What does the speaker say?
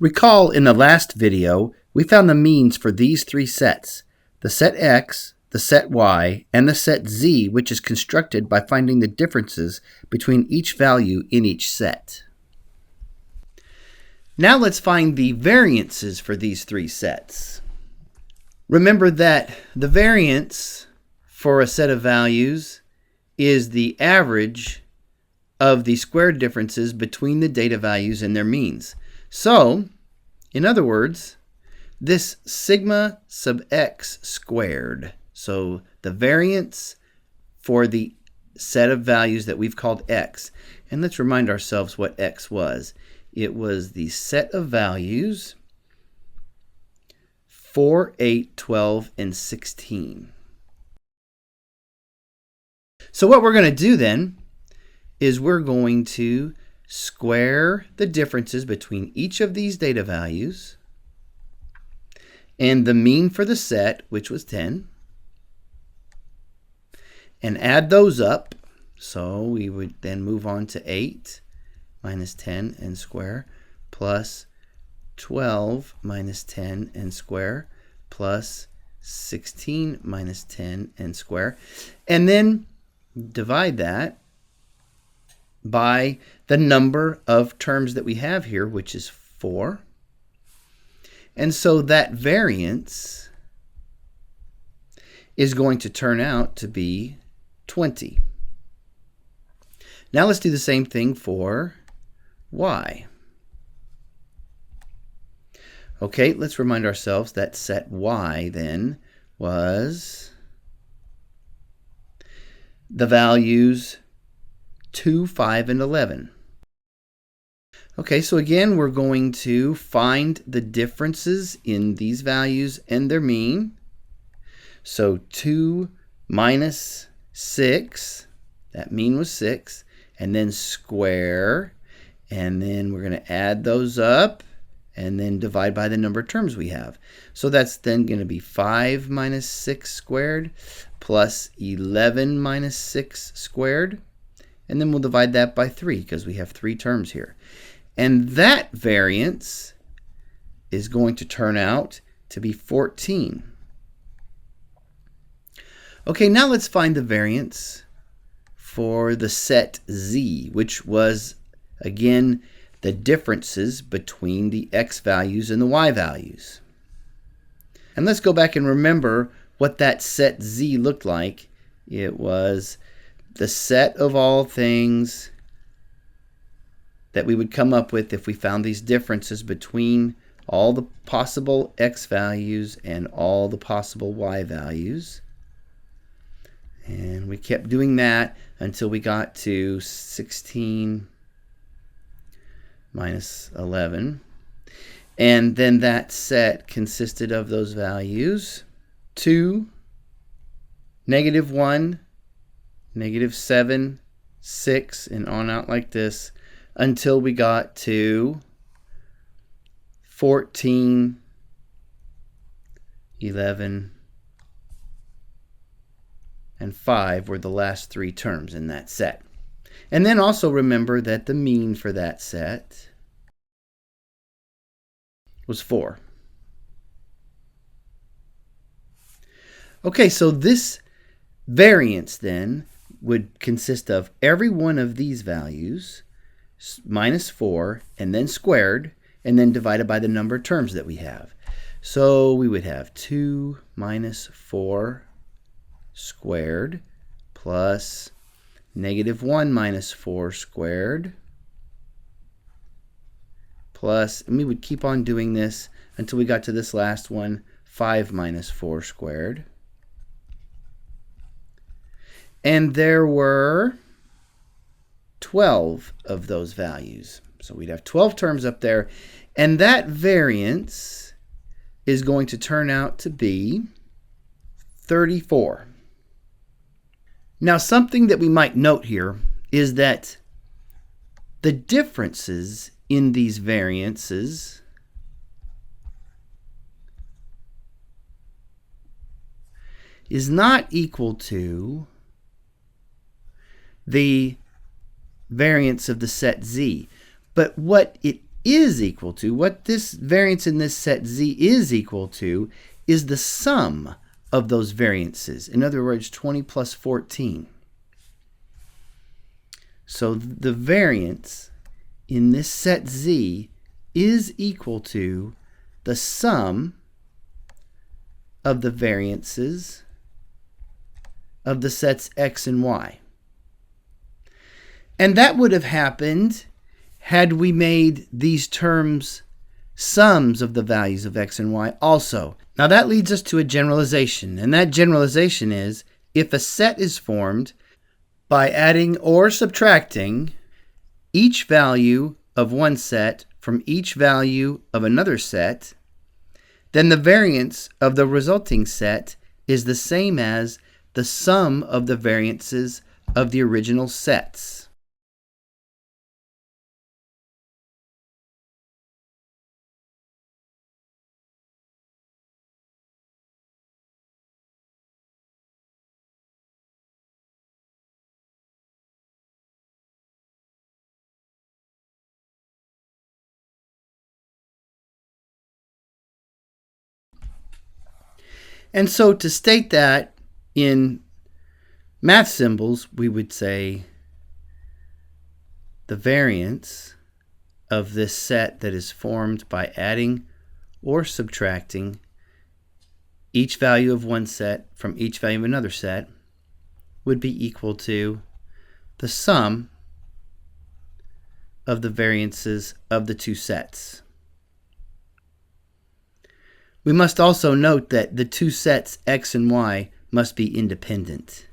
Recall in the last video, we found the means for these three sets, the set X, the set Y, and the set Z, which is constructed by finding the differences between each value in each set. Now let's find the variances for these three sets. Remember that the variance for a set of values is the average of the squared differences between the data values and their means. So, in other words, this sigma sub x squared, so the variance for the set of values that we've called x, and let's remind ourselves what x was. It was the set of values 4, 8, 12, and 16. So what we're going to do then is we're going to square the differences between each of these data values and the mean for the set, which was 10, and add those up. So we would then move on to 8 minus 10 and square plus 12 minus 10 and square plus 16 minus 10 and square, and then divide that by the number of terms that we have here, which is 4. And so that variance is going to turn out to be 20. Now let's do the same thing for y. Okay, let's remind ourselves that set y then was the values 2, 5, and 11. Okay, so again, we're going to find the differences in these values and their mean. So 2 minus 6, that mean was 6, and then square, and then we're going to add those up, and then divide by the number of terms we have. So that's then going to be 5 minus 6 squared plus 11 minus 6 squared. And then we'll divide that by 3 because we have 3 terms here. And that variance is going to turn out to be 14. Okay, now let's find the variance for the set Z, which was, again, the differences between the x values and the y values. And let's go back and remember what that set Z looked like. It was the set of all things that we would come up with if we found these differences between all the possible x values and all the possible y values. And we kept doing that until we got to 16 minus 11. And then that set consisted of those values 2, -1, -7, 6, and on out like this until we got to 14, 11, and 5 were the last 3 terms in that set. And then also remember that the mean for that set was 4. Okay, so this variance then would consist of every one of these values minus 4 and then squared and then divided by the number of terms that we have. So we would have 2 minus 4 squared plus -1 minus 4 squared plus, and we would keep on doing this until we got to this last one, 5 minus 4 squared. And there were 12 of those values. So we'd have 12 terms up there, and that variance is going to turn out to be 34. Now, something that we might note here is that the differences in these variances is not equal to the variance of the set Z. But what it is equal to, what this variance in this set Z is equal to, is the sum of those variances. In other words, 20 plus 14. So the variance in this set Z is equal to the sum of the variances of the sets X and Y. And that would have happened had we made these terms sums of the values of X and Y also. Now that leads us to a generalization, and that generalization is if a set is formed by adding or subtracting each value of one set from each value of another set, then the variance of the resulting set is the same as the sum of the variances of the original sets. And so to state that in math symbols, we would say the variance of this set that is formed by adding or subtracting each value of one set from each value of another set would be equal to the sum of the variances of the two sets. We must also note that the two sets X and Y must be independent.